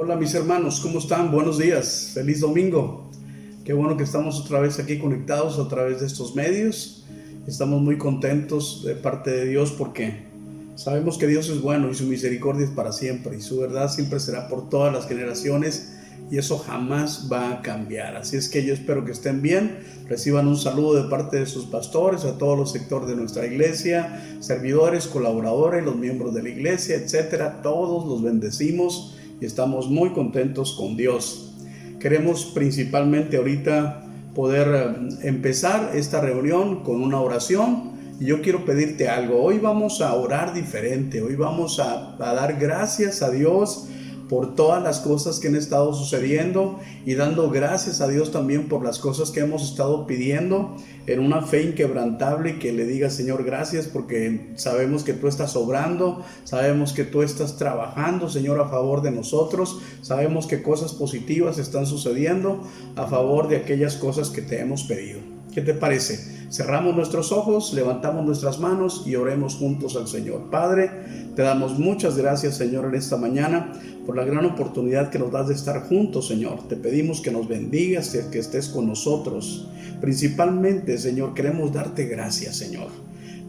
Hola mis hermanos, ¿cómo están? Buenos días, feliz domingo. Qué bueno que estamos otra vez aquí conectados a través de estos medios. Estamos muy contentos de parte de Dios porque sabemos que Dios es bueno y su misericordia es para siempre y su verdad siempre será por todas las generaciones y eso jamás va a cambiar. Así es que yo espero que estén bien, reciban un saludo de parte de sus pastores, a todos los sectores de nuestra iglesia, servidores, colaboradores, los miembros de la iglesia, etcétera. Todos los bendecimos y estamos muy contentos con Dios. Queremos principalmente ahorita poder empezar esta reunión con una oración. Y yo quiero pedirte algo. Hoy vamos a orar diferente. Hoy vamos a dar gracias a Dios por todas las cosas que han estado sucediendo y dando gracias a Dios también por las cosas que hemos estado pidiendo en una fe inquebrantable, y que le diga: Señor, gracias porque sabemos que tú estás obrando, sabemos que tú estás trabajando, Señor, a favor de nosotros, sabemos que cosas positivas están sucediendo a favor de aquellas cosas que te hemos pedido. ¿Qué te parece? Cerramos nuestros ojos, levantamos nuestras manos y oremos juntos al Señor. Padre, te damos muchas gracias, Señor, en esta mañana por la gran oportunidad que nos das de estar juntos, Señor. Te pedimos que nos bendigas, que estés con nosotros. Principalmente, Señor, queremos darte gracias, Señor.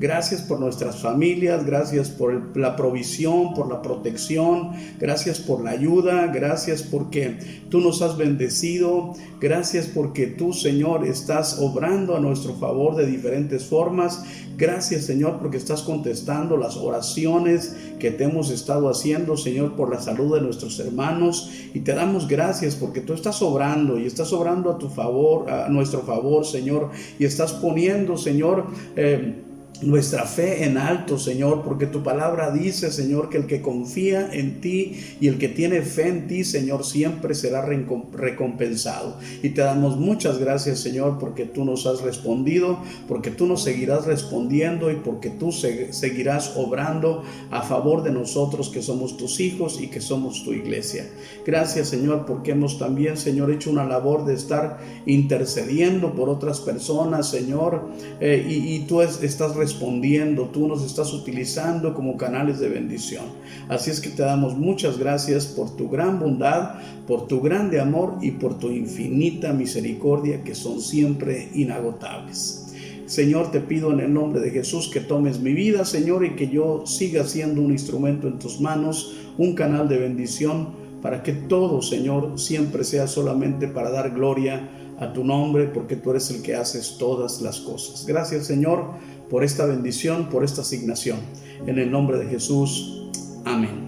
Gracias por nuestras familias, gracias por la provisión, por la protección, gracias por la ayuda, gracias porque tú nos has bendecido, gracias porque tú, Señor, estás obrando a nuestro favor de diferentes formas. Gracias, Señor, porque estás contestando las oraciones que te hemos estado haciendo, Señor, por la salud de nuestros hermanos, y te damos gracias porque tú estás obrando y estás obrando a tu favor, a nuestro favor, Señor, y estás poniendo, Señor, nuestra fe en alto, Señor, porque tu palabra dice, Señor, que el que confía en ti y el que tiene fe en ti, Señor, siempre será recompensado. Y te damos muchas gracias, Señor, porque tú nos has respondido, porque tú nos seguirás respondiendo y porque tú seguirás obrando a favor de nosotros que somos tus hijos y que somos tu iglesia. Gracias, Señor, porque hemos también, Señor, hecho una labor de estar intercediendo por otras personas, Señor, y tú estás respondiendo, tú nos estás utilizando como canales de bendición. Así es que te damos muchas gracias por tu gran bondad, por tu grande amor y por tu infinita misericordia, que son siempre inagotables. Señor, te pido en el nombre de Jesús que tomes mi vida, Señor, y que yo siga siendo un instrumento en tus manos, un canal de bendición, para que todo, Señor, siempre sea solamente para dar gloria a tu nombre, porque tú eres el que haces todas las cosas. Gracias, Señor, por esta bendición, por esta asignación. En el nombre de Jesús, amén.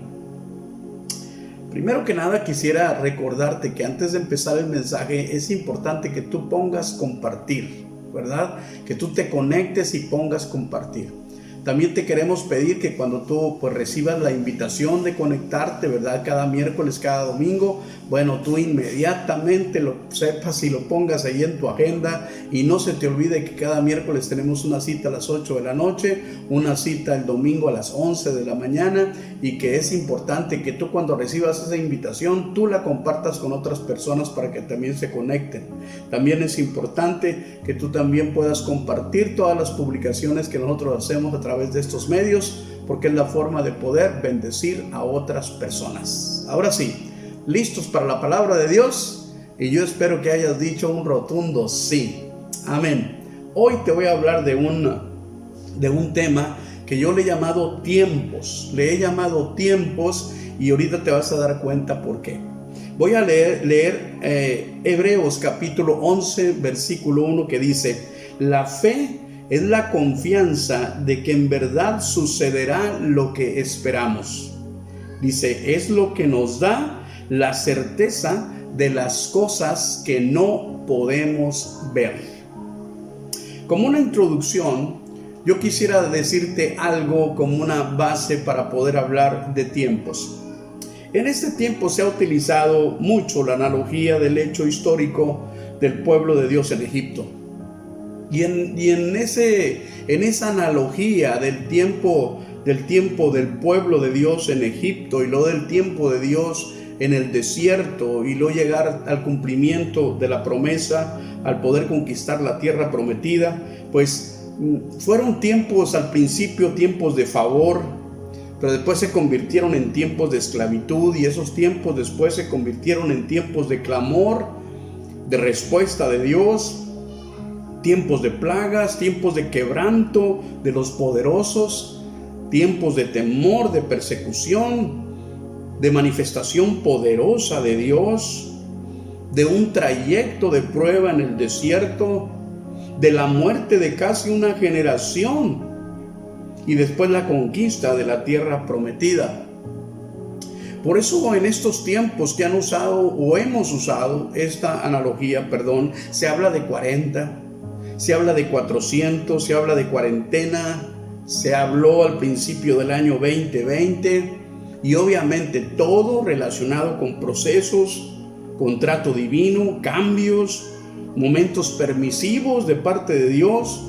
Primero que nada, quisiera recordarte que antes de empezar el mensaje es importante que tú pongas compartir, ¿verdad? Que tú te conectes y pongas compartir. También te queremos pedir que cuando tú recibas la invitación de conectarte, ¿verdad? Cada miércoles, cada domingo, bueno, tú inmediatamente lo sepas y lo pongas ahí en tu agenda, y no se te olvide que cada miércoles tenemos una cita a las 8 de la noche, una cita el domingo a las 11 de la mañana, y que es importante que tú, cuando recibas esa invitación, tú la compartas con otras personas para que también se conecten. También es importante que tú también puedas compartir todas las publicaciones que nosotros hacemos a través de estos medios, porque es la forma de poder bendecir a otras personas. Ahora sí, ¿listos para la palabra de Dios? Y yo espero que hayas dicho un rotundo sí. Amén. Hoy te voy a hablar de un tema que yo le he llamado tiempos. Le he llamado tiempos, y ahorita te vas a dar cuenta por qué. Voy a leer Hebreos capítulo 11, versículo 1, que dice: la fe es la confianza de que en verdad sucederá lo que esperamos. Dice, es lo que nos da la certeza de las cosas que no podemos ver. Como una introducción, yo quisiera decirte algo como una base para poder hablar de tiempos. En este tiempo se ha utilizado mucho la analogía del hecho histórico del pueblo de Dios en Egipto. Y en esa analogía del tiempo del pueblo de Dios en Egipto, y luego del tiempo de Dios en el desierto, y luego llegar al cumplimiento de la promesa, al poder conquistar la tierra prometida, pues fueron tiempos al principio, tiempos de favor, pero después se convirtieron en tiempos de esclavitud, y esos tiempos después se convirtieron en tiempos de clamor, de respuesta de Dios, tiempos de plagas, tiempos de quebranto de los poderosos, tiempos de temor, de persecución, de manifestación poderosa de Dios, de un trayecto de prueba en el desierto, de la muerte de casi una generación, y después la conquista de la tierra prometida. Por eso en estos tiempos que han usado o hemos usado esta analogía, se habla de 40, se habla de 400, se habla de cuarentena, se habló al principio del año 2020, y obviamente todo relacionado con procesos, contrato divino, cambios, momentos permisivos de parte de Dios.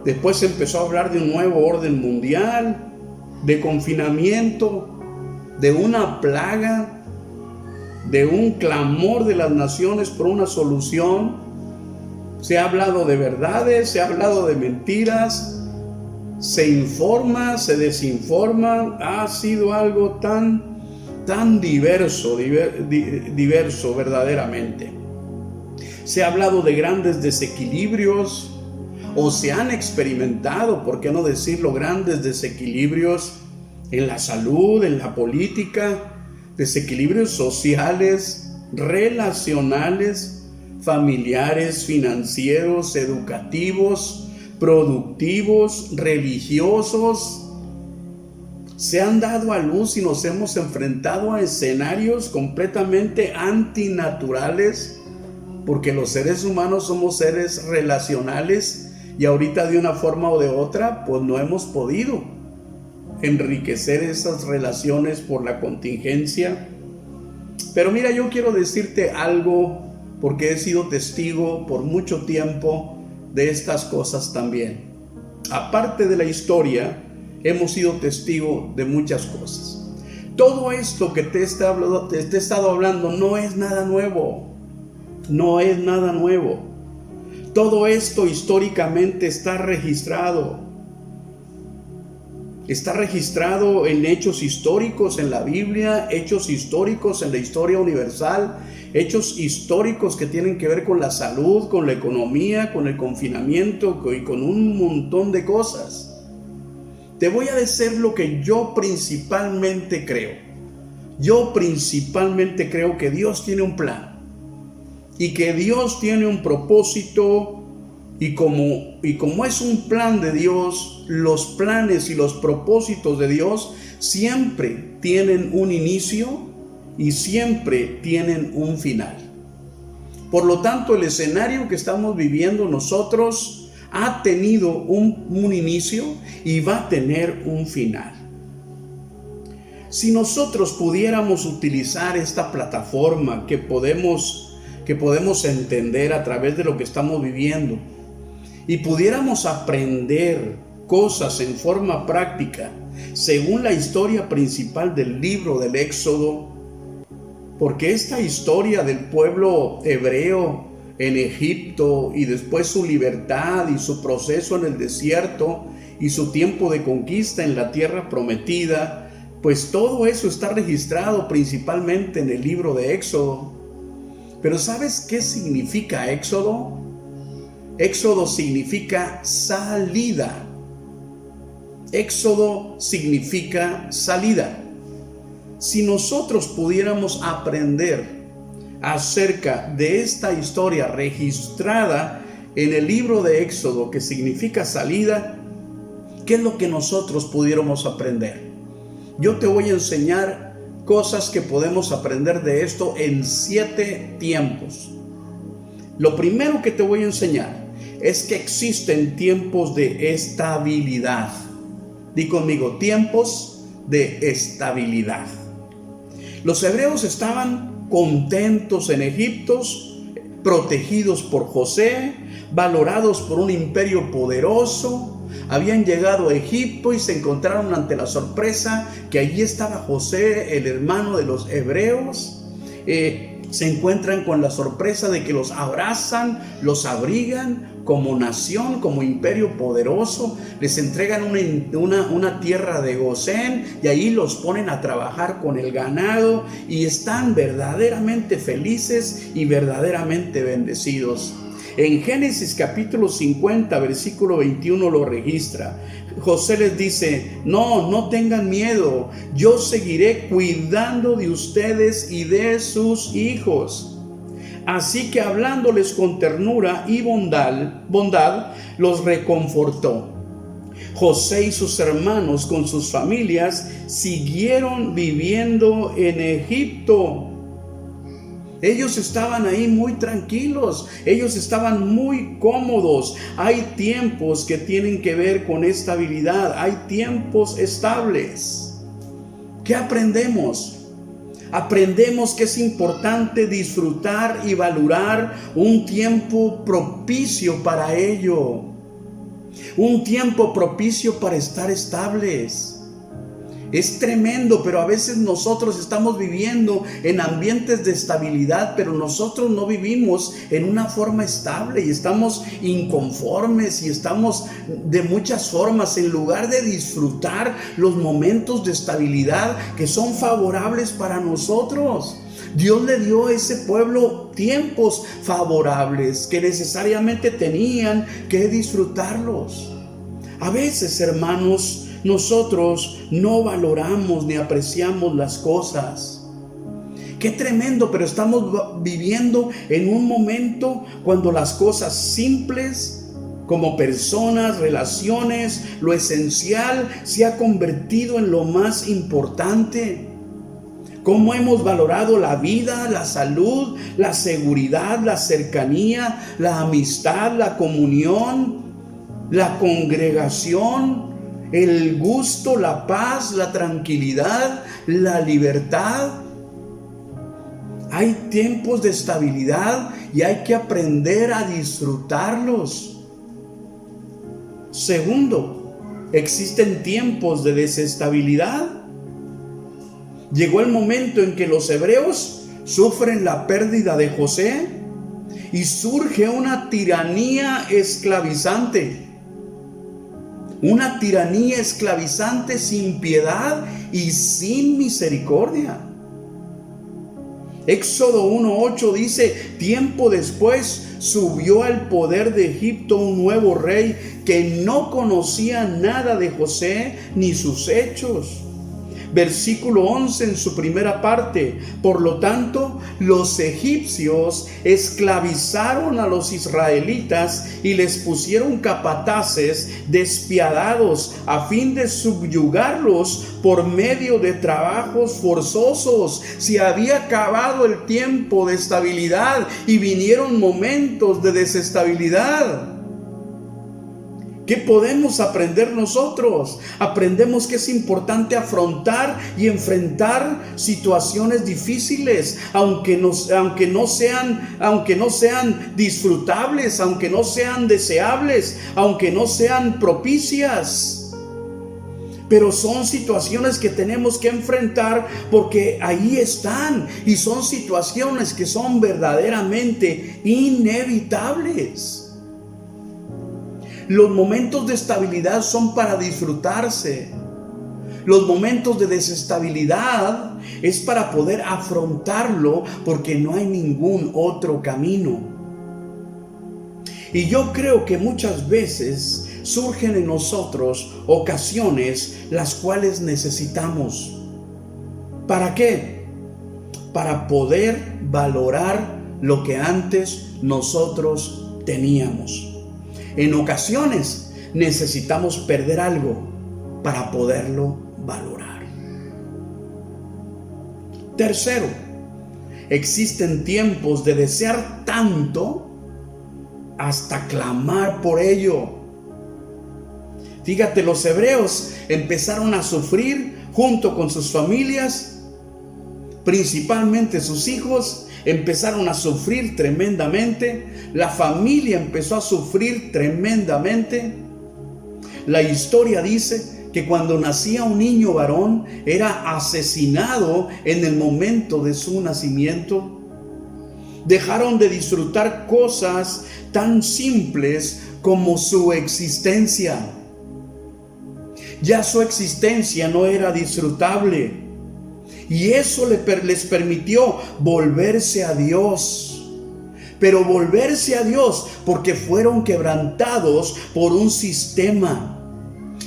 Después se empezó a hablar de un nuevo orden mundial, de confinamiento, de una plaga, de un clamor de las naciones por una solución. Se ha hablado de verdades, se ha hablado de mentiras, se informa, se desinforma. Ha sido algo tan diverso verdaderamente. Se ha hablado de grandes desequilibrios, o se han experimentado, por qué no decirlo, grandes desequilibrios en la salud, en la política, desequilibrios sociales, relacionales, familiares, financieros, educativos, productivos, religiosos. Se han dado a luz y nos hemos enfrentado a escenarios completamente antinaturales, porque los seres humanos somos seres relacionales, y ahorita de una forma o de otra pues no hemos podido enriquecer esas relaciones por la contingencia. Pero mira, yo quiero decirte algo, porque he sido testigo por mucho tiempo de estas cosas también. Aparte de la historia, hemos sido testigo de muchas cosas. Todo esto que te he estado hablando no es nada nuevo. No es nada nuevo. Todo esto históricamente está registrado. Está registrado en hechos históricos en la Biblia, hechos históricos en la historia universal, hechos históricos que tienen que ver con la salud, con la economía, con el confinamiento y con un montón de cosas. Te voy a decir lo que yo principalmente creo. Yo principalmente creo que Dios tiene un plan. Y que Dios tiene un propósito, y como es un plan de Dios, los planes y los propósitos de Dios siempre tienen un inicio y siempre tienen un final. Por lo tanto, el escenario que estamos viviendo nosotros ha tenido un inicio y va a tener un final. Si nosotros pudiéramos utilizar esta plataforma que podemos entender a través de lo que estamos viviendo, y pudiéramos aprender cosas en forma práctica según la historia principal del libro del Éxodo, porque esta historia del pueblo hebreo en Egipto, y después su libertad y su proceso en el desierto y su tiempo de conquista en la tierra prometida, pues todo eso está registrado principalmente en el libro de Éxodo. Pero ¿sabes qué significa Éxodo? Éxodo significa salida. Éxodo significa salida. Si nosotros pudiéramos aprender acerca de esta historia registrada en el libro de Éxodo, que significa salida, ¿qué es lo que nosotros pudiéramos aprender? Yo te voy a enseñar cosas que podemos aprender de esto en 7 tiempos. Lo primero que te voy a enseñar es que existen tiempos de estabilidad. Di conmigo, tiempos de estabilidad. Los hebreos estaban contentos en Egipto, protegidos por José, valorados por un imperio poderoso. Habían llegado a Egipto y se encontraron ante la sorpresa que allí estaba José, el hermano de los hebreos. se encuentran con la sorpresa de que los abrazan, los abrigan como nación, como imperio poderoso, les entregan una tierra de Gosén y ahí los ponen a trabajar con el ganado y están verdaderamente felices y verdaderamente bendecidos. En Génesis capítulo 50, versículo 21 lo registra. José les dice: no tengan miedo, yo seguiré cuidando de ustedes y de sus hijos. Así que hablándoles con ternura y bondad, los reconfortó. José y sus hermanos con sus familias siguieron viviendo en Egipto. Ellos estaban ahí muy tranquilos, ellos estaban muy cómodos. Hay tiempos que tienen que ver con estabilidad, hay tiempos estables. ¿Qué aprendemos? Aprendemos que es importante disfrutar y valorar un tiempo propicio para ello. Un tiempo propicio para estar estables. Es tremendo, pero a veces nosotros estamos viviendo en ambientes de estabilidad, pero nosotros no vivimos en una forma estable y estamos inconformes y estamos de muchas formas, en lugar de disfrutar los momentos de estabilidad que son favorables para nosotros. Dios le dio a ese pueblo tiempos favorables que necesariamente tenían que disfrutarlos. A veces, hermanos, nosotros no valoramos ni apreciamos las cosas. Qué tremendo, pero estamos viviendo en un momento cuando las cosas simples, como personas, relaciones, lo esencial, se ha convertido en lo más importante. Cómo hemos valorado la vida, la salud, la seguridad, la cercanía, la amistad, la comunión, la congregación, el gusto, la paz, la tranquilidad, la libertad. Hay tiempos de estabilidad y hay que aprender a disfrutarlos. Segundo, existen tiempos de desestabilidad. Llegó el momento en que los hebreos sufren la pérdida de José y surge una tiranía esclavizante. Una tiranía esclavizante sin piedad y sin misericordia. Éxodo 1:8 dice: tiempo después subió al poder de Egipto un nuevo rey que no conocía nada de José ni sus hechos. Versículo 11 en su primera parte: por lo tanto, los egipcios esclavizaron a los israelitas y les pusieron capataces despiadados a fin de subyugarlos por medio de trabajos forzosos. Se había acabado el tiempo de estabilidad y vinieron momentos de desestabilidad. ¿Qué podemos aprender nosotros? Aprendemos que es importante afrontar y enfrentar situaciones difíciles, aunque no sean disfrutables, aunque no sean deseables, aunque no sean propicias. Pero son situaciones que tenemos que enfrentar porque ahí están, y son situaciones que son verdaderamente inevitables. Los momentos de estabilidad son para disfrutarse. Los momentos de desestabilidad es para poder afrontarlo porque no hay ningún otro camino. Y yo creo que muchas veces surgen en nosotros ocasiones las cuales necesitamos. ¿Para qué? Para poder valorar lo que antes nosotros teníamos. En ocasiones necesitamos perder algo para poderlo valorar. Tercero, existen tiempos de desear tanto hasta clamar por ello. Fíjate, los hebreos empezaron a sufrir junto con sus familias, principalmente sus hijos. Empezaron a sufrir tremendamente. La familia empezó a sufrir tremendamente. La historia dice que cuando nacía un niño varón era asesinado en el momento de su nacimiento. Dejaron de disfrutar cosas tan simples como su existencia. Ya su existencia no era disfrutable. Y eso les permitió volverse a Dios. Pero volverse a Dios porque fueron quebrantados por un sistema.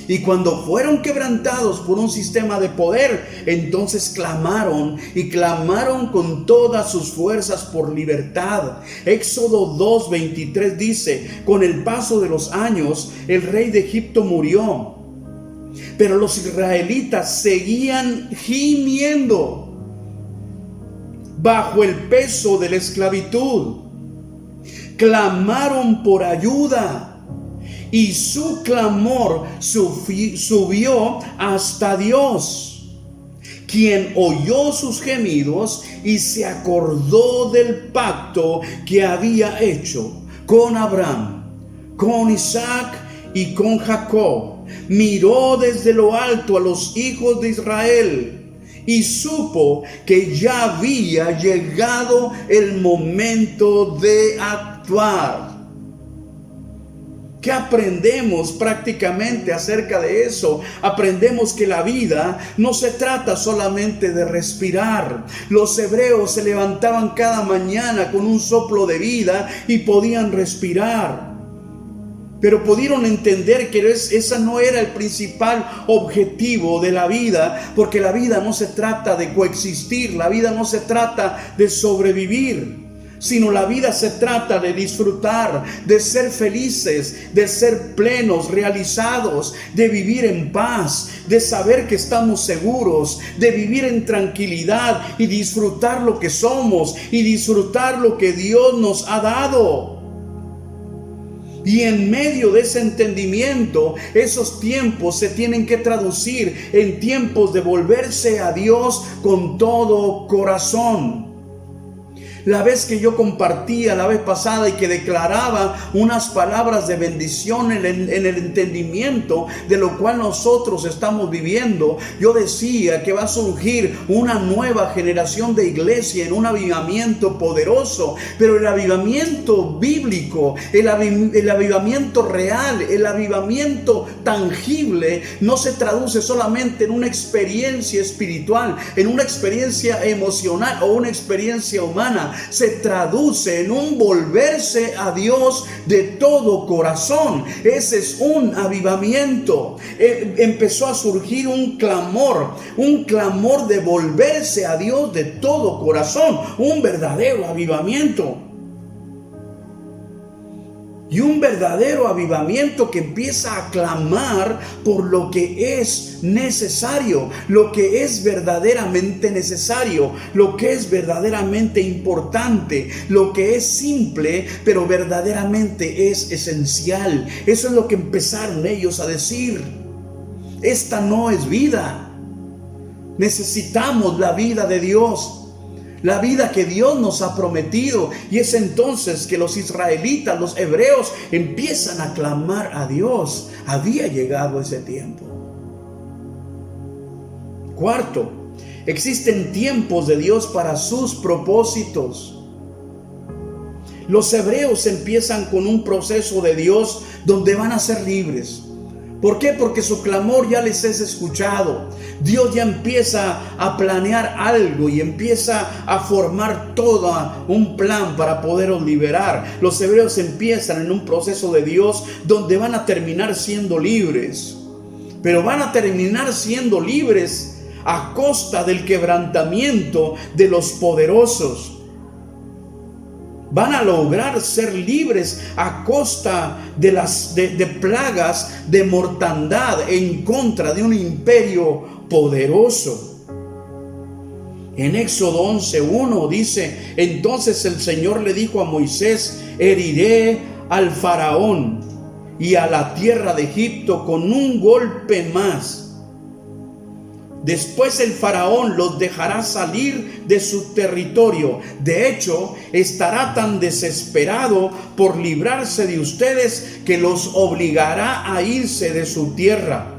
Y cuando fueron quebrantados por un sistema de poder, entonces clamaron y clamaron con todas sus fuerzas por libertad. Éxodo 2:23 dice: con el paso de los años, el rey de Egipto murió, pero los israelitas seguían gimiendo bajo el peso de la esclavitud. Clamaron por ayuda. Y su clamor subió hasta Dios, quien oyó sus gemidos y se acordó del pacto que había hecho con Abraham, con Isaac y con Jacob. Miró desde lo alto a los hijos de Israel y supo que ya había llegado el momento de actuar. ¿Qué aprendemos prácticamente acerca de eso? Aprendemos que la vida no se trata solamente de respirar. Los hebreos se levantaban cada mañana con un soplo de vida y podían respirar. Pero pudieron entender que ese no era el principal objetivo de la vida, porque la vida no se trata de coexistir, la vida no se trata de sobrevivir, sino la vida se trata de disfrutar, de ser felices, de ser plenos, realizados, de vivir en paz, de saber que estamos seguros, de vivir en tranquilidad y disfrutar lo que somos y disfrutar lo que Dios nos ha dado. Y en medio de ese entendimiento, esos tiempos se tienen que traducir en tiempos de volverse a Dios con todo corazón. La vez que yo compartía la vez pasada y que declaraba unas palabras de bendición en el entendimiento de lo cual nosotros estamos viviendo, yo decía que va a surgir una nueva generación de iglesia en un avivamiento poderoso, pero el avivamiento bíblico, el avivamiento real, el avivamiento tangible no se traduce solamente en una experiencia espiritual, en una experiencia emocional o una experiencia humana. Se traduce en un volverse a Dios de todo corazón. Ese es un avivamiento. Empezó a surgir un clamor de volverse a Dios de todo corazón, un verdadero avivamiento. Y un verdadero avivamiento que empieza a clamar por lo que es necesario, lo que es verdaderamente necesario, lo que es verdaderamente importante, lo que es simple, pero verdaderamente es esencial. Eso es lo que empezaron ellos a decir. Esta no es vida. Necesitamos la vida de Dios. La vida que Dios nos ha prometido. Y es entonces que los israelitas, los hebreos, empiezan a clamar a Dios. Había llegado ese tiempo. Cuarto, existen tiempos de Dios para sus propósitos. Los hebreos empiezan con un proceso de Dios donde van a ser libres. ¿Por qué? Porque su clamor ya les es escuchado. Dios ya empieza a planear algo y empieza a formar todo un plan para poderlos liberar. Los hebreos empiezan en un proceso de Dios donde van a terminar siendo libres. Pero van a terminar siendo libres a costa del quebrantamiento de los poderosos. Van a lograr ser libres a costa de plagas, de mortandad en contra de un imperio poderoso. En Éxodo 11:1 dice: entonces el Señor le dijo a Moisés: heriré al faraón y a la tierra de Egipto con un golpe más. Después el faraón los dejará salir de su territorio. De hecho, estará tan desesperado por librarse de ustedes que los obligará a irse de su tierra.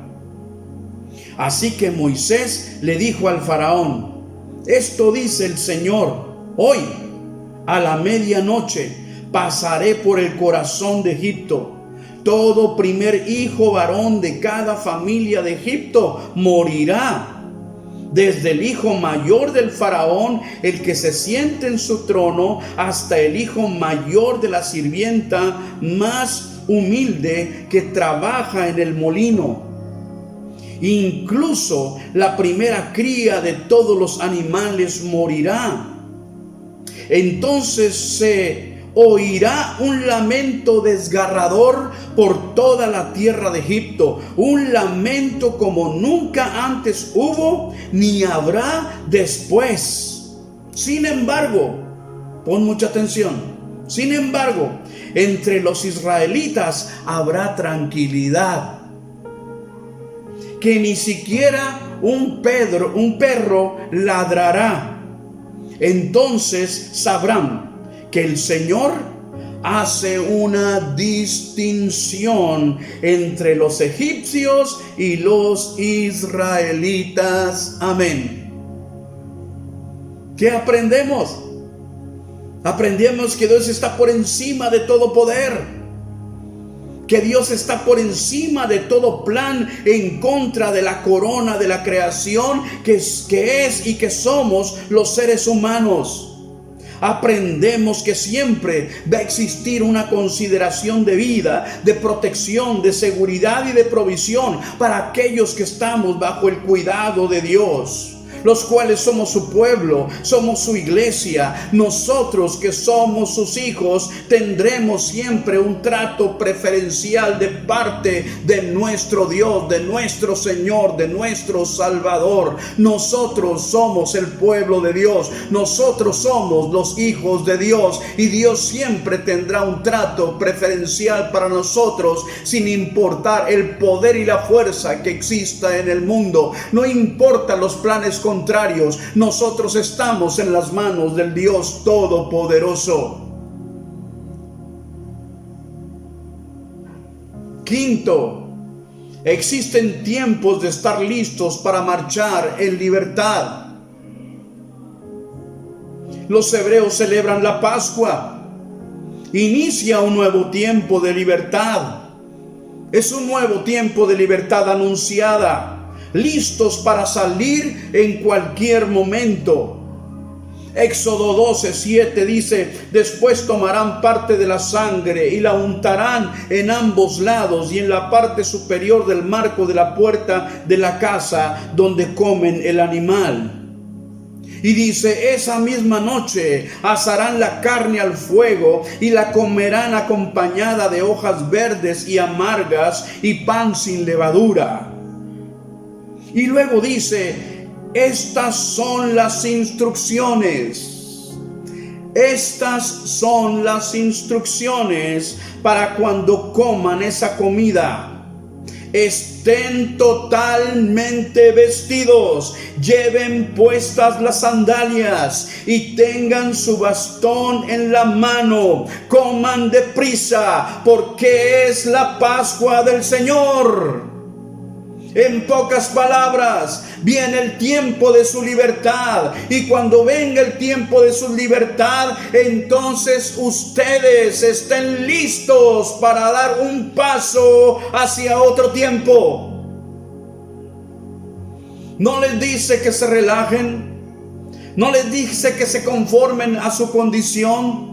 Así que Moisés le dijo al faraón: esto dice el Señor: hoy a la medianoche, pasaré por el corazón de Egipto. Todo primer hijo varón de cada familia de Egipto morirá, desde el hijo mayor del faraón, el que se siente en su trono, hasta el hijo mayor de la sirvienta más humilde que trabaja en el molino. Incluso la primera cría de todos los animales morirá. Entonces se oirá un lamento desgarrador por toda la tierra de Egipto, un lamento como nunca antes hubo ni habrá después. Sin embargo, pon mucha atención, sin embargo, entre los israelitas habrá tranquilidad, que ni siquiera un perro ladrará. Entonces sabrán que el Señor hace una distinción entre los egipcios y los israelitas. Amén. ¿Qué aprendemos? Aprendemos que Dios está por encima de todo poder, que Dios está por encima de todo plan en contra de la corona de la creación que es y que somos los seres humanos. Aprendemos que siempre va a existir una consideración de vida, de protección, de seguridad y de provisión para aquellos que estamos bajo el cuidado de Dios, los cuales somos su pueblo, somos su iglesia. Nosotros que somos sus hijos tendremos siempre un trato preferencial de parte de nuestro Dios, de nuestro Señor, de nuestro Salvador. Nosotros somos el pueblo de Dios, nosotros somos los hijos de Dios, y Dios siempre tendrá un trato preferencial para nosotros, sin importar el poder y la fuerza que exista en el mundo. No importa los planes contrarios, nosotros estamos en las manos del Dios Todopoderoso. Quinto, existen tiempos de estar listos para marchar en libertad. Los hebreos celebran la Pascua. Inicia un nuevo tiempo de libertad. Es un nuevo tiempo de libertad anunciada, listos para salir en cualquier momento. Éxodo 12:7 dice: después tomarán parte de la sangre y la untarán en ambos lados y en la parte superior del marco de la puerta de la casa donde comen el animal. Y dice: esa misma noche asarán la carne al fuego y la comerán acompañada de hojas verdes y amargas y pan sin levadura. Y luego dice: estas son las instrucciones. Estas son las instrucciones para cuando coman esa comida. Estén totalmente vestidos, lleven puestas las sandalias y tengan su bastón en la mano. Coman deprisa, porque es la Pascua del Señor. En pocas palabras, viene el tiempo de su libertad, y cuando venga el tiempo de su libertad, entonces ustedes estén listos para dar un paso hacia otro tiempo. No les dice que se relajen, no les dice que se conformen a su condición.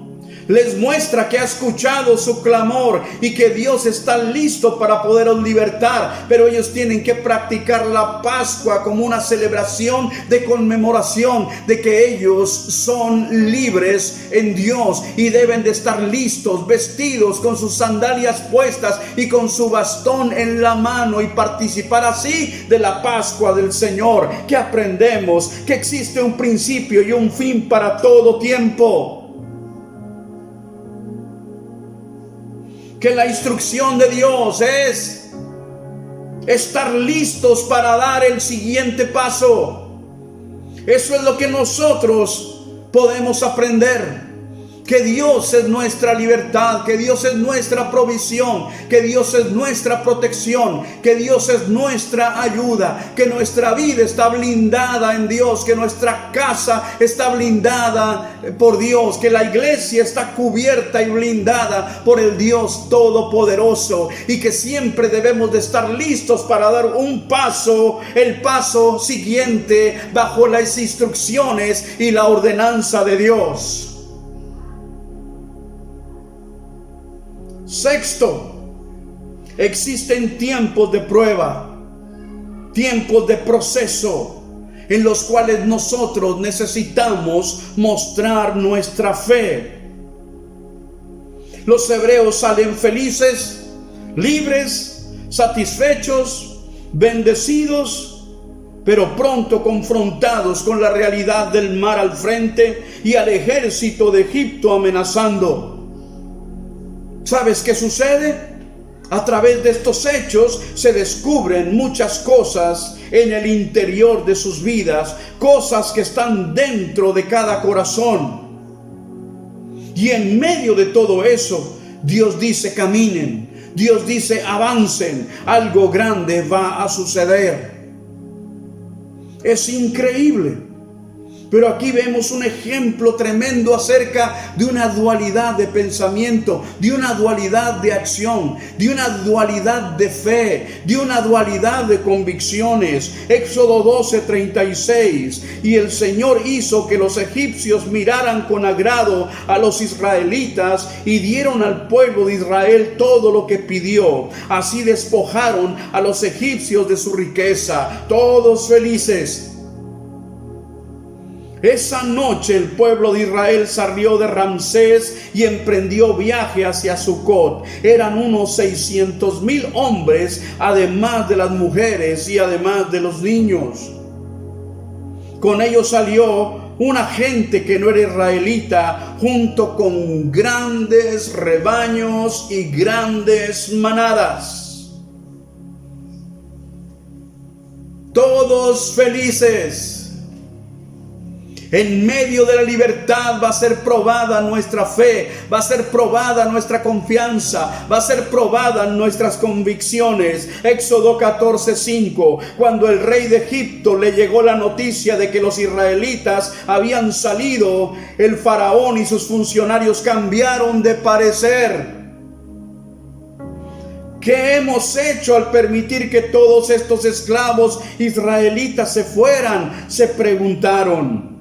Les muestra que ha escuchado su clamor y que Dios está listo para poderlos libertar, pero ellos tienen que practicar la Pascua como una celebración de conmemoración de que ellos son libres en Dios y deben de estar listos, vestidos, con sus sandalias puestas y con su bastón en la mano, y participar así de la Pascua del Señor. Que aprendemos que existe un principio y un fin para todo tiempo. Que la instrucción de Dios es estar listos para dar el siguiente paso. Eso es lo que nosotros podemos aprender. que Dios es nuestra libertad, que Dios es nuestra provisión, que Dios es nuestra protección, que Dios es nuestra ayuda, que nuestra vida está blindada en Dios, que nuestra casa está blindada por Dios, que la iglesia está cubierta y blindada por el Dios Todopoderoso, y que siempre debemos de estar listos para dar un paso, el paso siguiente, bajo las instrucciones y la ordenanza de Dios. Sexto, existen tiempos de prueba, tiempos de proceso, en los cuales nosotros necesitamos mostrar nuestra fe. Los hebreos salen felices, libres, satisfechos, bendecidos, pero pronto confrontados con la realidad del mar al frente y al ejército de Egipto amenazando. ¿Sabes qué sucede? A través de estos hechos se descubren muchas cosas en el interior de sus vidas, cosas que están dentro de cada corazón. Y en medio de todo eso, Dios dice: caminen, Dios dice: avancen, algo grande va a suceder. Es increíble. Pero aquí vemos un ejemplo tremendo acerca de una dualidad de pensamiento, de una dualidad de acción, de una dualidad de fe, de una dualidad de convicciones. Éxodo 12:36. Y el Señor hizo que los egipcios miraran con agrado a los israelitas y dieron al pueblo de Israel todo lo que pidió. Así despojaron a los egipcios de su riqueza, todos felices. Esa noche el pueblo de Israel salió de Ramsés y emprendió viaje hacia Sucot. Eran unos 600,000 hombres, además de las mujeres y además de los niños. Con ellos salió una gente que no era israelita, junto con grandes rebaños y grandes manadas. Todos felices. En medio de la libertad va a ser probada nuestra fe, va a ser probada nuestra confianza, va a ser probada nuestras convicciones. Éxodo 14:5. Cuando el rey de Egipto le llegó la noticia de que los israelitas habían salido, el faraón y sus funcionarios cambiaron de parecer. ¿Qué hemos hecho al permitir que todos estos esclavos israelitas se fueran?, se preguntaron.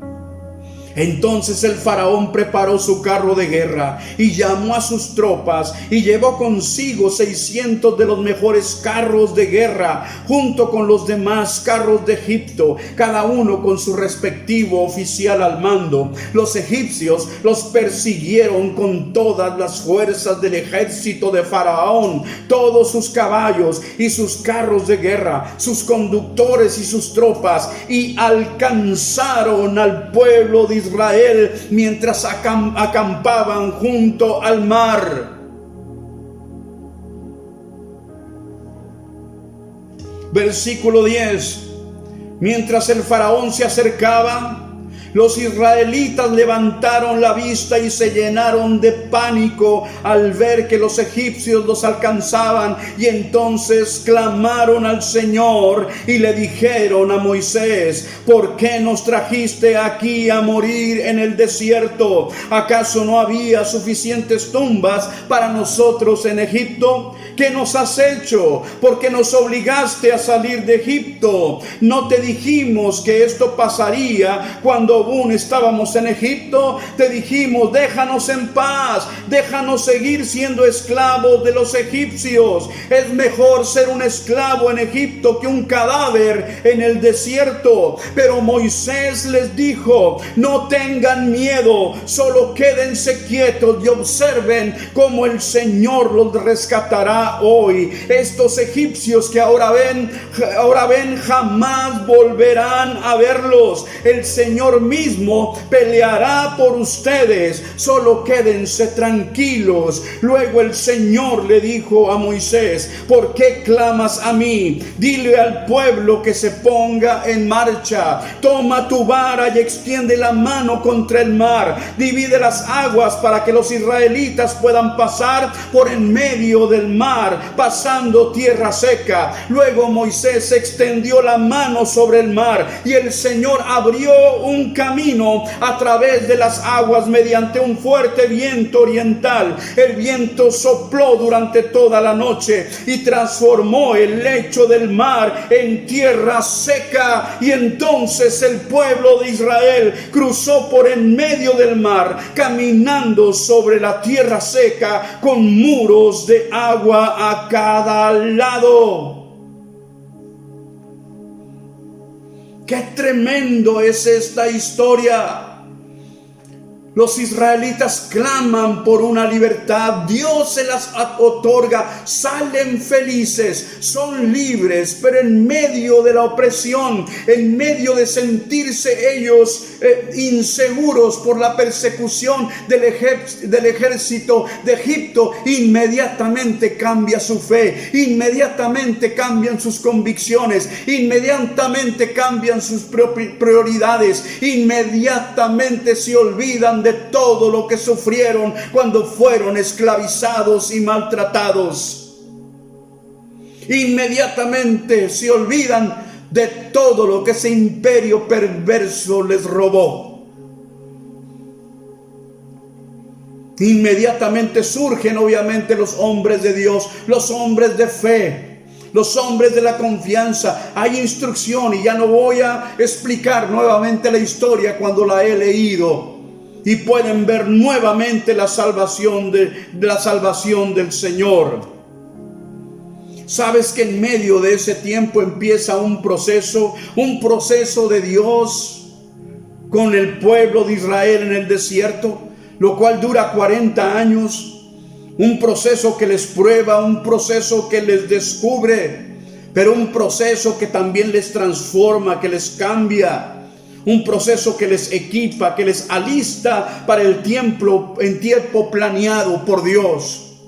Entonces el faraón preparó su carro de guerra y llamó a sus tropas y llevó consigo 600 de los mejores carros de guerra, junto con los demás carros de Egipto, cada uno con su respectivo oficial al mando. Los egipcios los persiguieron con todas las fuerzas del ejército de Faraón, todos sus caballos y sus carros de guerra, sus conductores y sus tropas, y alcanzaron al pueblo de Israel mientras acampaban junto al mar. Versículo 10. Mientras el faraón se acercaba, los israelitas levantaron la vista y se llenaron de pánico al ver que los egipcios los alcanzaban, y entonces clamaron al Señor y le dijeron a Moisés: ¿por qué nos trajiste aquí a morir en el desierto? ¿Acaso no había suficientes tumbas para nosotros en Egipto? ¿Qué nos has hecho? ¿Por qué nos obligaste a salir de Egipto? ¿No te dijimos que esto pasaría cuando aún estábamos en Egipto? Te dijimos: déjanos en paz, déjanos seguir siendo esclavos de los egipcios. Es mejor ser un esclavo en Egipto que un cadáver en el desierto. Pero Moisés les dijo: no tengan miedo, solo quédense quietos y observen cómo el Señor los rescatará hoy. Estos egipcios que ahora ven, jamás volverán a verlos. El Señor mismo mismo peleará por ustedes, solo quédense tranquilos. Luego el Señor le dijo a Moisés: ¿por qué clamas a mí? Dile al pueblo que se ponga en marcha. Toma tu vara y extiende la mano contra el mar. Divide las aguas para que los israelitas puedan pasar por en medio del mar, pasando tierra seca. Luego Moisés extendió la mano sobre el mar y el Señor abrió un camino a través de las aguas mediante un fuerte viento oriental. El viento sopló durante toda la noche y transformó el lecho del mar en tierra seca, y entonces el pueblo de Israel cruzó por en medio del mar, caminando sobre la tierra seca con muros de agua a cada lado. ¡Qué tremendo es esta historia! Los israelitas claman por una libertad, Dios se las otorga, salen felices, son libres, pero en medio de la opresión, en medio de sentirse ellos inseguros por la persecución del ejército de Egipto, inmediatamente cambia su fe, inmediatamente cambian sus convicciones, inmediatamente cambian sus prioridades, inmediatamente se olvidan de todo lo que sufrieron cuando fueron esclavizados y maltratados. Inmediatamente se olvidan de todo lo que ese imperio perverso les robó. Inmediatamente surgen obviamente los hombres de Dios, los hombres de fe, los hombres de la confianza. Hay instrucción, y ya no voy a explicar nuevamente la historia cuando la he leído. Y pueden ver nuevamente la salvación del Señor. Sabes que en medio de ese tiempo empieza un proceso de Dios con el pueblo de Israel en el desierto, lo cual dura 40 años. Un proceso que les prueba, un proceso que les descubre, pero un proceso que también les transforma, que les cambia. Un proceso que les equipa, que les alista para el tiempo planeado por Dios.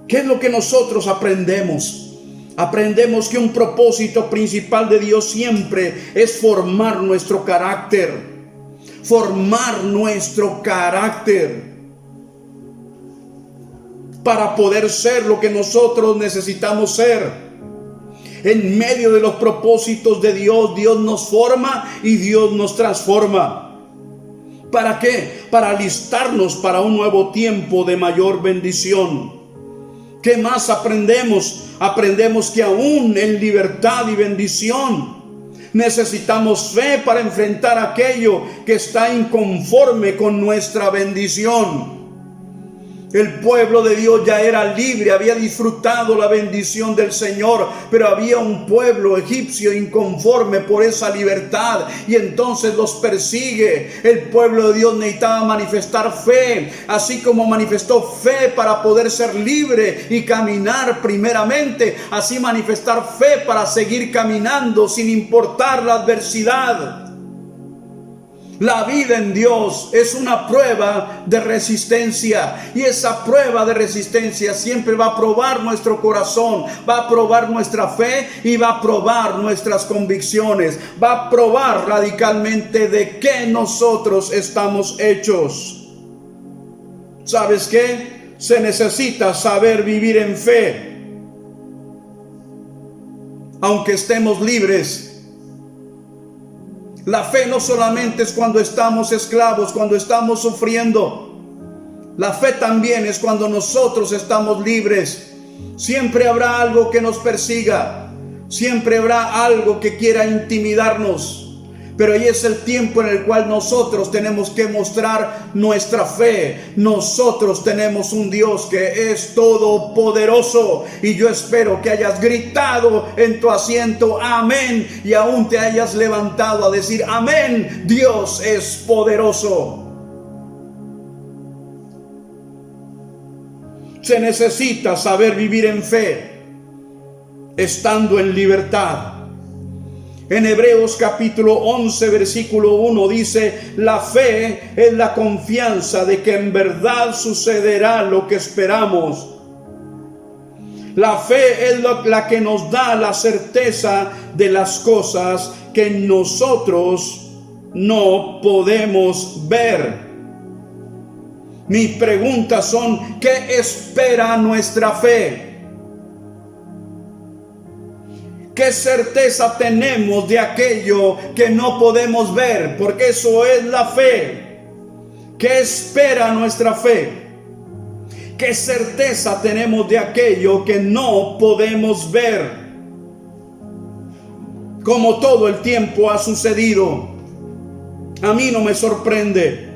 ¿Qué es lo que nosotros aprendemos? Aprendemos que un propósito principal de Dios siempre es formar nuestro carácter. Formar nuestro carácter para poder ser lo que nosotros necesitamos ser. En medio de los propósitos de Dios, Dios nos forma y Dios nos transforma. ¿Para qué? Para alistarnos para un nuevo tiempo de mayor bendición. ¿Qué más aprendemos? Aprendemos que aún en libertad y bendición necesitamos fe para enfrentar aquello que está inconforme con nuestra bendición. El pueblo de Dios ya era libre, había disfrutado la bendición del Señor, pero había un pueblo egipcio inconforme por esa libertad y entonces los persigue. El pueblo de Dios necesitaba manifestar fe, así como manifestó fe para poder ser libre y caminar primeramente, así manifestar fe para seguir caminando sin importar la adversidad. La vida en Dios es una prueba de resistencia, y esa prueba de resistencia siempre va a probar nuestro corazón, va a probar nuestra fe y va a probar nuestras convicciones, va a probar radicalmente de qué nosotros estamos hechos. ¿Sabes qué? Se necesita saber vivir en fe, aunque estemos libres. La fe no solamente es cuando estamos esclavos, cuando estamos sufriendo. La fe también es cuando nosotros estamos libres. Siempre habrá algo que nos persiga. Siempre habrá algo que quiera intimidarnos. Pero ahí es el tiempo en el cual nosotros tenemos que mostrar nuestra fe. Nosotros tenemos un Dios que es todopoderoso. Y yo espero que hayas gritado en tu asiento amén, y aún te hayas levantado a decir amén. Dios es poderoso. Se necesita saber vivir en fe, estando en libertad. En Hebreos capítulo 11 versículo 1 dice: la fe es la confianza de que en verdad sucederá lo que esperamos. La fe es la que nos da la certeza de las cosas que nosotros no podemos ver. Mis preguntas son: ¿qué espera nuestra fe? ¿Qué certeza tenemos de aquello que no podemos ver? Porque eso es la fe. ¿Qué espera nuestra fe? ¿Qué certeza tenemos de aquello que no podemos ver? Como todo el tiempo ha sucedido. A mí no me sorprende.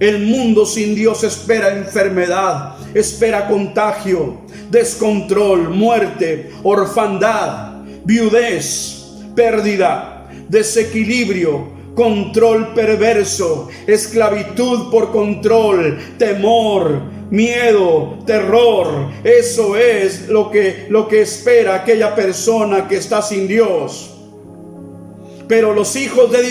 El mundo sin Dios espera enfermedad, espera contagio, descontrol, muerte, orfandad, viudez, pérdida, desequilibrio, control perverso, esclavitud por control, temor, miedo, terror. Eso es lo que espera aquella persona que está sin Dios. Pero los hijos de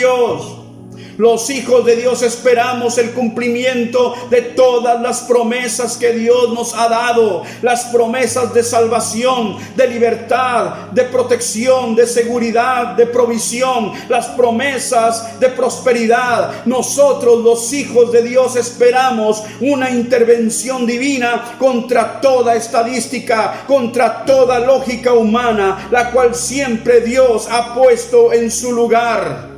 Dios esperamos el cumplimiento de todas las promesas que Dios nos ha dado. Las promesas de salvación, de libertad, de protección, de seguridad, de provisión. Las promesas de prosperidad. Nosotros, los hijos de Dios, esperamos una intervención divina contra toda estadística, contra toda lógica humana, la cual siempre Dios ha puesto en su lugar.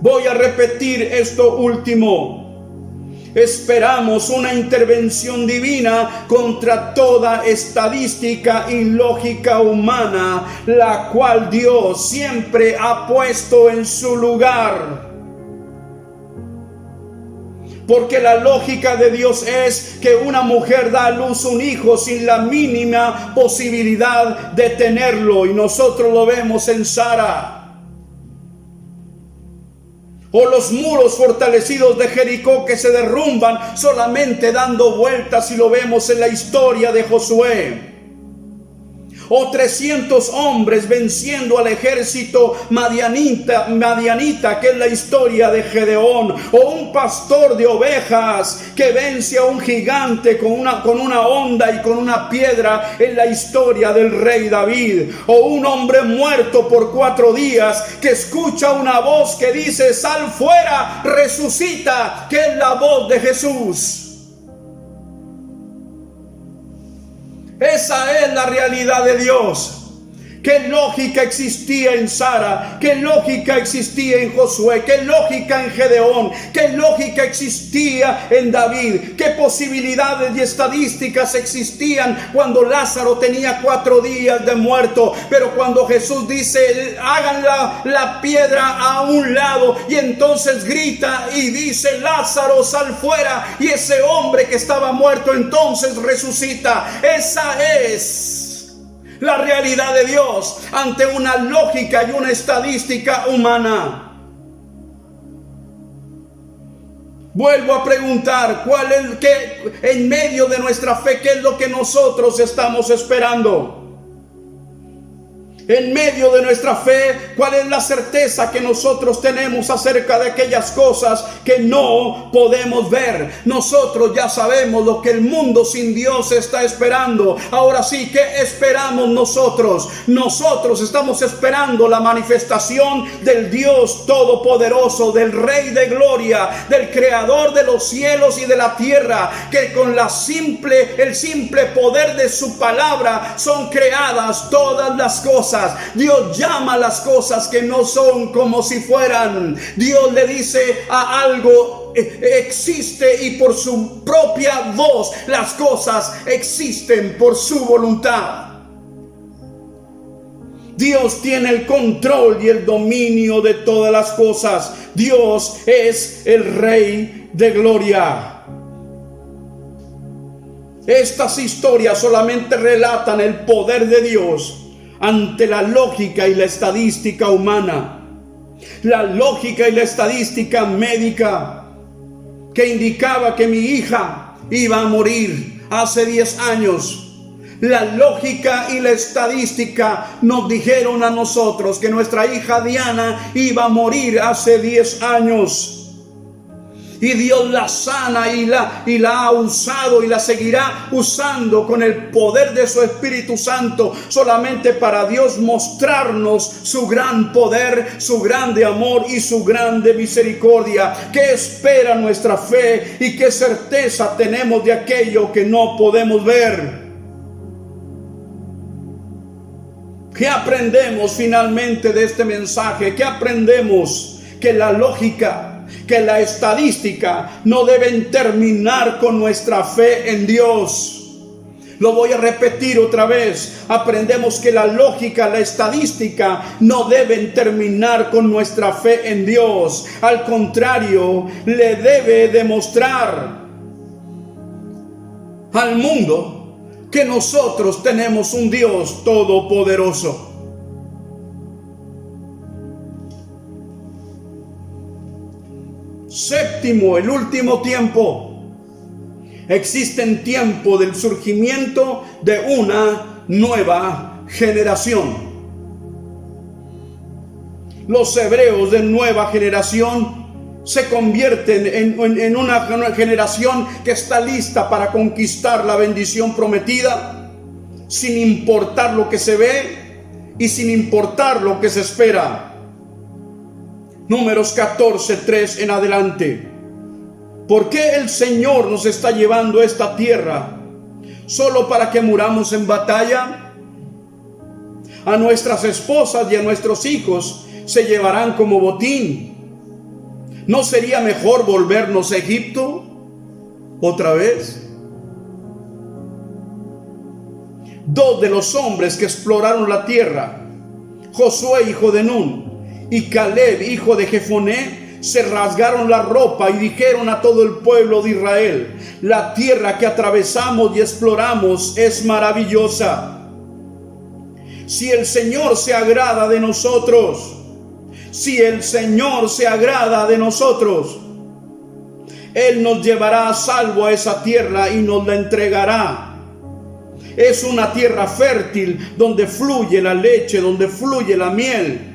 Voy a repetir esto último. Esperamos una intervención divina contra toda estadística y lógica humana, la cual Dios siempre ha puesto en su lugar. Porque la lógica de Dios es que una mujer da a luz un hijo sin la mínima posibilidad de tenerlo. Y nosotros lo vemos en Sara. O los muros fortalecidos de Jericó que se derrumban solamente dando vueltas, y lo vemos en la historia de Josué. O 300 hombres venciendo al ejército madianita, que es la historia de Gedeón. O un pastor de ovejas que vence a un gigante con una honda y con una piedra, en la historia del rey David. O un hombre muerto por 4 días que escucha una voz que dice: sal fuera, resucita, que es la voz de Jesús. Esa es la realidad de Dios. ¿Qué lógica existía en Sara? ¿Qué lógica existía en Josué? ¿Qué lógica en Gedeón? ¿Qué lógica existía en David? ¿Qué posibilidades y estadísticas existían cuando Lázaro tenía 4 días de muerto? Pero cuando Jesús dice: hagan la piedra a un lado, y entonces grita y dice: Lázaro, sal fuera, y ese hombre que estaba muerto entonces resucita. Esa es la realidad de Dios ante una lógica y una estadística humana. Vuelvo a preguntar: ¿cuál es en medio de nuestra fe, qué es lo que nosotros estamos esperando? En medio de nuestra fe, ¿cuál es la certeza que nosotros tenemos acerca de aquellas cosas que no podemos ver? Nosotros ya sabemos lo que el mundo sin Dios está esperando. Ahora sí, ¿qué esperamos nosotros? Nosotros estamos esperando la manifestación del Dios Todopoderoso, del Rey de Gloria, del Creador de los cielos y de la tierra, que con el simple poder de su palabra son creadas todas las cosas. Dios llama las cosas que no son como si fueran. Dios le dice a algo: existe, y por su propia voz las cosas existen por su voluntad. Dios tiene el control y el dominio de todas las cosas. Dios es el Rey de Gloria. Estas historias solamente relatan el poder de Dios ante la lógica y la estadística humana. La lógica y la estadística médica que indicaba que mi hija iba a morir hace 10 años. La lógica y la estadística nos dijeron a nosotros que nuestra hija Diana iba a morir hace 10 años. Y Dios la sana y la ha usado y la seguirá usando con el poder de su Espíritu Santo, solamente para Dios mostrarnos su gran poder, su grande amor y su grande misericordia. ¿Qué espera nuestra fe y qué certeza tenemos de aquello que no podemos ver? ¿Qué aprendemos finalmente de este mensaje? ¿Qué aprendemos? Que la lógica, que la estadística no deben terminar con nuestra fe en Dios. Lo voy a repetir otra vez. Aprendemos que la lógica, la estadística no deben terminar con nuestra fe en Dios. Al contrario, le debe demostrar al mundo que nosotros tenemos un Dios todopoderoso. Séptimo, el último tiempo. Existe un tiempo del surgimiento de una nueva generación. Los hebreos de nueva generación se convierten en una generación que está lista para conquistar la bendición prometida, sin importar lo que se ve y sin importar lo que se espera. Números 14:3 en adelante. ¿Por qué el Señor nos está llevando a esta tierra? ¿Solo para que muramos en batalla? A nuestras esposas y a nuestros hijos se llevarán como botín. ¿No sería mejor volvernos a Egipto otra vez? Dos de los hombres que exploraron la tierra, Josué hijo de Nun y Caleb hijo de Jefoné, se rasgaron la ropa y dijeron a todo el pueblo de Israel: la tierra que atravesamos y exploramos es maravillosa. Si el Señor se agrada de nosotros, si el Señor se agrada de nosotros, Él nos llevará a salvo a esa tierra y nos la entregará. Es una tierra fértil donde fluye la leche, donde fluye la miel.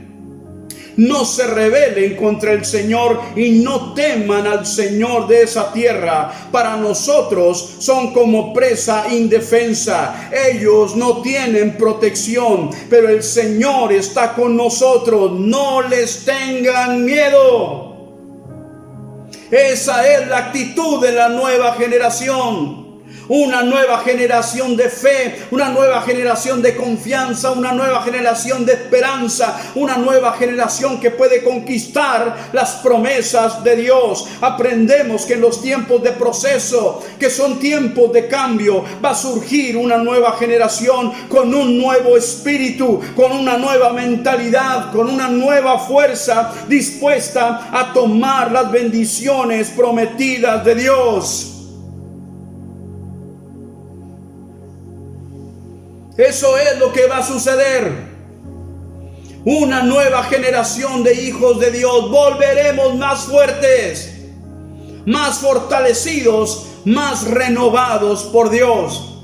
No se rebelen contra el Señor y no teman al Señor de esa tierra. Para nosotros son como presa indefensa. Ellos no tienen protección, pero el Señor está con nosotros. No les tengan miedo. Esa es la actitud de la nueva generación. Una nueva generación de fe, una nueva generación de confianza, una nueva generación de esperanza, una nueva generación que puede conquistar las promesas de Dios. Aprendemos que en los tiempos de proceso, que son tiempos de cambio, va a surgir una nueva generación con un nuevo espíritu, con una nueva mentalidad, con una nueva fuerza, dispuesta a tomar las bendiciones prometidas de Dios. Eso es lo que va a suceder. Una nueva generación de hijos de Dios. Volveremos más fuertes, más fortalecidos, más renovados por Dios.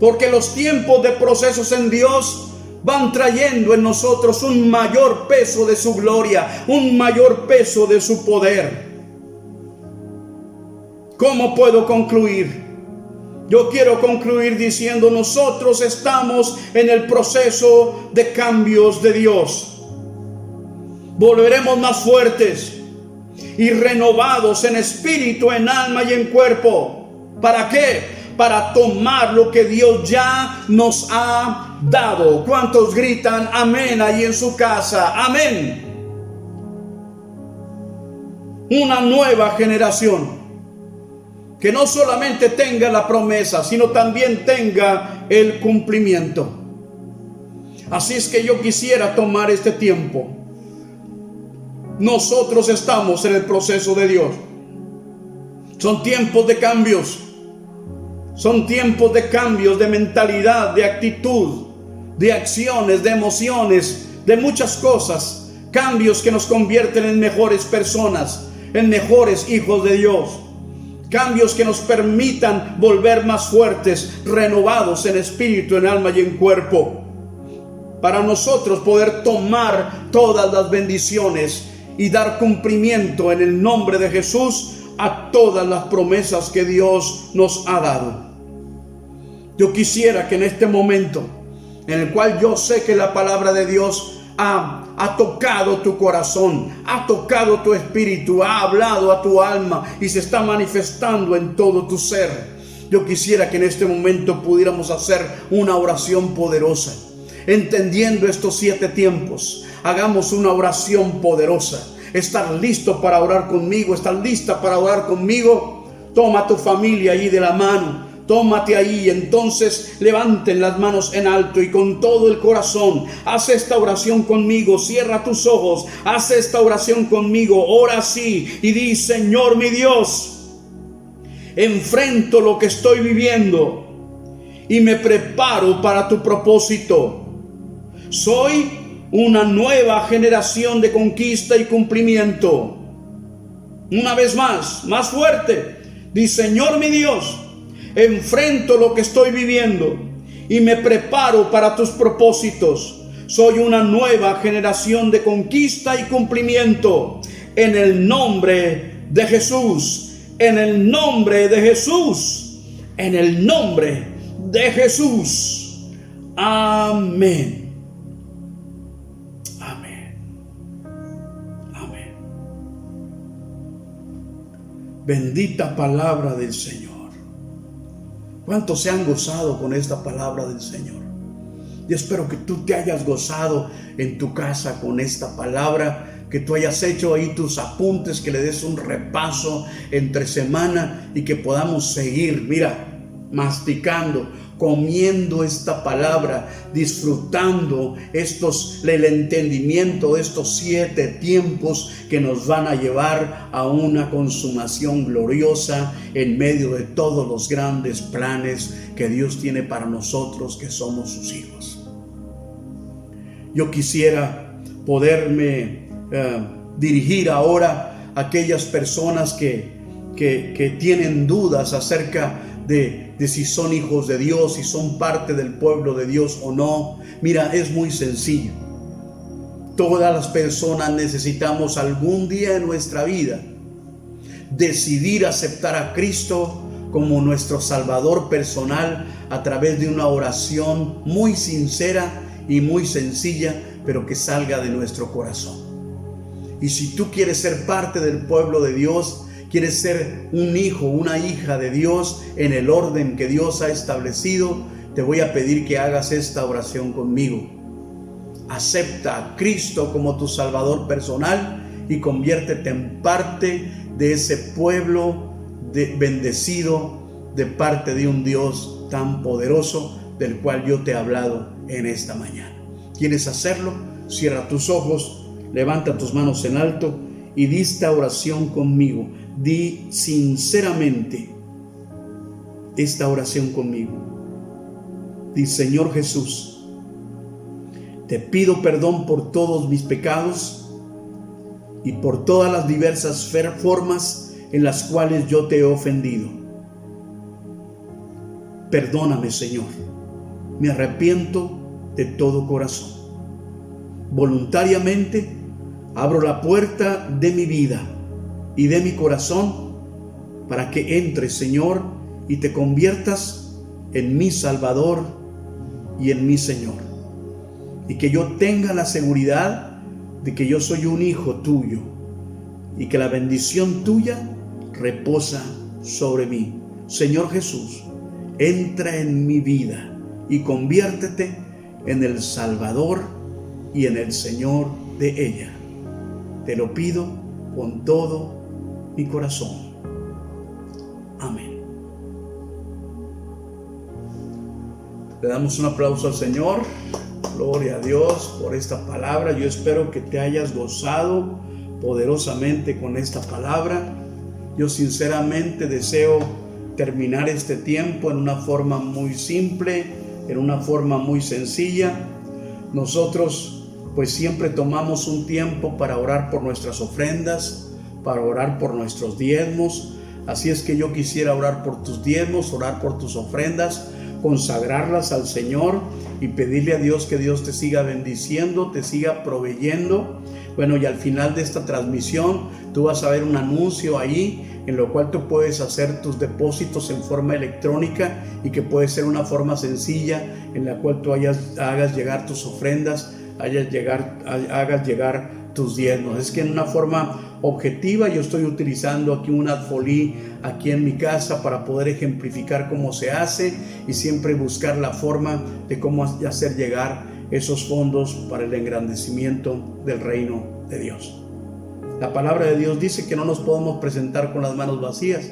Porque los tiempos de procesos en Dios van trayendo en nosotros un mayor peso de su gloria, un mayor peso de su poder. ¿Cómo puedo concluir? Yo quiero concluir diciendo: nosotros estamos en el proceso de cambios de Dios. Volveremos más fuertes y renovados en espíritu, en alma y en cuerpo. ¿Para qué? Para tomar lo que Dios ya nos ha dado. ¿Cuántos gritan amén ahí en su casa? Amén. Una nueva generación que no solamente tenga la promesa, sino también tenga el cumplimiento. Así es que yo quisiera tomar este tiempo. Nosotros estamos en el proceso de Dios. Son tiempos de cambios. Son tiempos de cambios de mentalidad, de actitud, de acciones, de emociones, de muchas cosas. Cambios que nos convierten en mejores personas, en mejores hijos de Dios. Cambios que nos permitan volver más fuertes, renovados en espíritu, en alma y en cuerpo, para nosotros poder tomar todas las bendiciones y dar cumplimiento en el nombre de Jesús a todas las promesas que Dios nos ha dado. Yo quisiera que en este momento, en el cual yo sé que la palabra de Dios ha tocado tu corazón, ha tocado tu espíritu, ha hablado a tu alma y se está manifestando en todo tu ser, yo quisiera que en este momento pudiéramos hacer una oración poderosa, entendiendo estos 7 tiempos. Hagamos una oración poderosa. ¿Estás listo para orar conmigo? ¿Estás lista para orar conmigo? Toma a tu familia ahí de la mano. Tómate ahí, entonces levanten las manos en alto y con todo el corazón haz esta oración conmigo. Cierra tus ojos, haz esta oración conmigo. Ora así y di: Señor mi Dios, enfrento lo que estoy viviendo y me preparo para tu propósito. Soy una nueva generación de conquista y cumplimiento. Una vez más fuerte, di: Señor mi Dios, enfrento lo que estoy viviendo y me preparo para tus propósitos. Soy una nueva generación de conquista y cumplimiento. En el nombre de Jesús, en el nombre de Jesús, en el nombre de Jesús. Amén. Amén. Amén. Bendita palabra del Señor. ¿Cuántos se han gozado con esta palabra del Señor? Yo espero que tú te hayas gozado en tu casa con esta palabra, que tú hayas hecho ahí tus apuntes, que le des un repaso entre semana y que podamos seguir, masticando, comiendo esta palabra, disfrutando el entendimiento de estos 7 tiempos que nos van a llevar a una consumación gloriosa en medio de todos los grandes planes que Dios tiene para nosotros que somos sus hijos. Yo quisiera poderme dirigir ahora a aquellas personas que tienen dudas acerca de si son hijos de Dios, si son parte del pueblo de Dios o no. Mira, es muy sencillo. Todas las personas necesitamos algún día en nuestra vida decidir aceptar a Cristo como nuestro Salvador personal a través de una oración muy sincera y muy sencilla, pero que salga de nuestro corazón. Y si tú quieres ser parte del pueblo de Dios, quieres ser un hijo, una hija de Dios en el orden que Dios ha establecido, te voy a pedir que hagas esta oración conmigo. Acepta a Cristo como tu Salvador personal y conviértete en parte de ese pueblo bendecido de parte de un Dios tan poderoso del cual yo te he hablado en esta mañana. ¿Quieres hacerlo? Cierra tus ojos, levanta tus manos en alto y di esta oración conmigo. Di sinceramente esta oración conmigo. Di: Señor Jesús, te pido perdón por todos mis pecados y por todas las diversas formas en las cuales yo te he ofendido. Perdóname, Señor. Me arrepiento de todo corazón. Voluntariamente abro la puerta de mi vida y de mi corazón para que entres, Señor, y te conviertas en mi Salvador y en mi Señor. Y que yo tenga la seguridad de que yo soy un hijo tuyo y que la bendición tuya reposa sobre mí. Señor Jesús, entra en mi vida y conviértete en el Salvador y en el Señor de ella. Te lo pido con todo mi corazón. Amén. Le damos un aplauso al Señor. Gloria a Dios por esta palabra. Yo espero que te hayas gozado poderosamente con esta palabra. Yo sinceramente deseo terminar este tiempo en una forma muy simple, en una forma muy sencilla. Nosotros pues siempre tomamos un tiempo para orar por nuestras ofrendas, para orar por nuestros diezmos. Así es que yo quisiera orar por tus diezmos, orar por tus ofrendas, consagrarlas al Señor y pedirle a Dios que Dios te siga bendiciendo, te siga proveyendo. Bueno, y al final de esta transmisión tú vas a ver un anuncio ahí en lo cual tú puedes hacer tus depósitos en forma electrónica y que puede ser una forma sencilla en la cual tú hagas llegar tus ofrendas, hagas llegar tus diezmos. Es que en una forma objetiva yo estoy utilizando aquí un adfolí aquí en mi casa para poder ejemplificar cómo se hace y siempre buscar la forma de cómo hacer llegar esos fondos para el engrandecimiento del reino de Dios. La palabra de Dios dice que no nos podemos presentar con las manos vacías,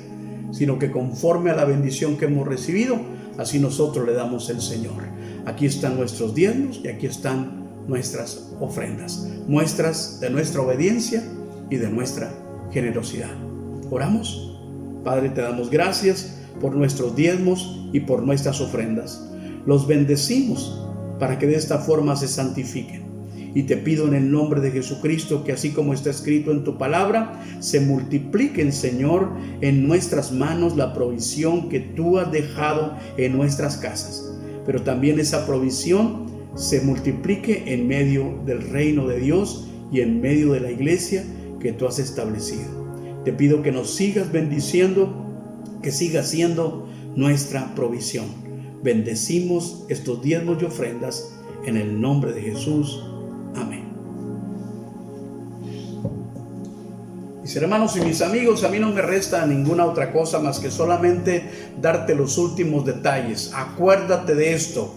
sino que conforme a la bendición que hemos recibido, así nosotros le damos al Señor. Aquí están nuestros diezmos y aquí están nuestras ofrendas, muestras de nuestra obediencia y de nuestra generosidad. ¿Oramos? Padre, te damos gracias por nuestros diezmos y por nuestras ofrendas. Los bendecimos para que de esta forma se santifiquen. Y te pido en el nombre de Jesucristo que así como está escrito en tu palabra, se multipliquen, Señor, en nuestras manos la provisión que tú has dejado en nuestras casas. Pero también esa provisión se multiplique en medio del reino de Dios y en medio de la iglesia que tú has establecido. Te pido que nos sigas bendiciendo, que siga siendo nuestra provisión. Bendecimos estos diezmos y ofrendas en el nombre de Jesús. Amén. Mis hermanos y mis amigos, a mí no me resta ninguna otra cosa más que solamente darte los últimos detalles. Acuérdate de esto.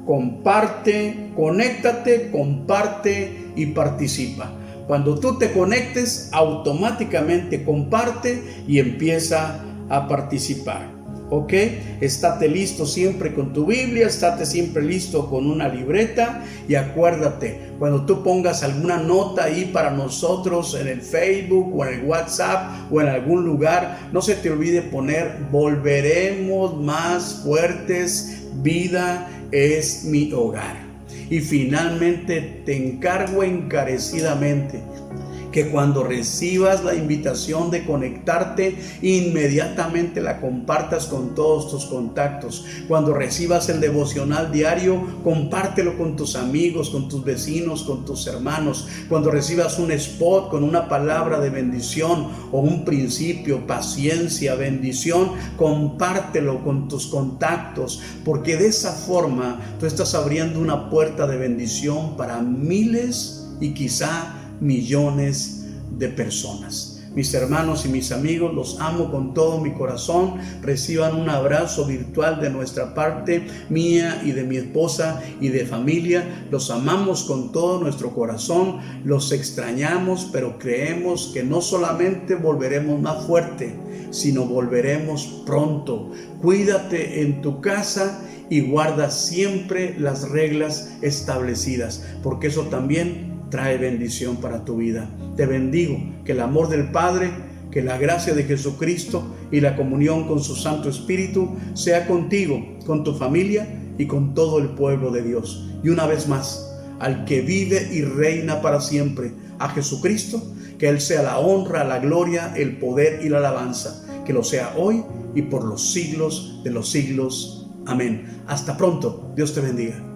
Comparte, conéctate, comparte y participa. Cuando tú te conectes, automáticamente comparte y empieza a participar. ¿Ok? Estate listo siempre con tu Biblia, estate siempre listo con una libreta y acuérdate, cuando tú pongas alguna nota ahí para nosotros en el Facebook o en el WhatsApp o en algún lugar, no se te olvide poner: volveremos más fuertes, vida es mi hogar. Y finalmente te encargo encarecidamente que cuando recibas la invitación de conectarte, inmediatamente la compartas con todos tus contactos. Cuando recibas el devocional diario, compártelo con tus amigos, con tus vecinos, con tus hermanos. Cuando recibas un spot con una palabra de bendición o un principio, paciencia, bendición, compártelo con tus contactos, porque de esa forma tú estás abriendo una puerta de bendición para miles y quizá millones de personas. Mis hermanos y mis amigos, los amo con todo mi corazón. Reciban un abrazo virtual de nuestra parte, mía y de mi esposa y de familia. Los amamos con todo nuestro corazón, los extrañamos, pero creemos que no solamente volveremos más fuerte, sino volveremos pronto. Cuídate en tu casa y guarda siempre las reglas establecidas, porque eso también trae bendición para tu vida. Te bendigo, que el amor del Padre, que la gracia de Jesucristo y la comunión con su Santo Espíritu sea contigo, con tu familia y con todo el pueblo de Dios. Y una vez más, al que vive y reina para siempre, a Jesucristo, que Él sea la honra, la gloria, el poder y la alabanza, que lo sea hoy y por los siglos de los siglos. Amén. Hasta pronto. Dios te bendiga.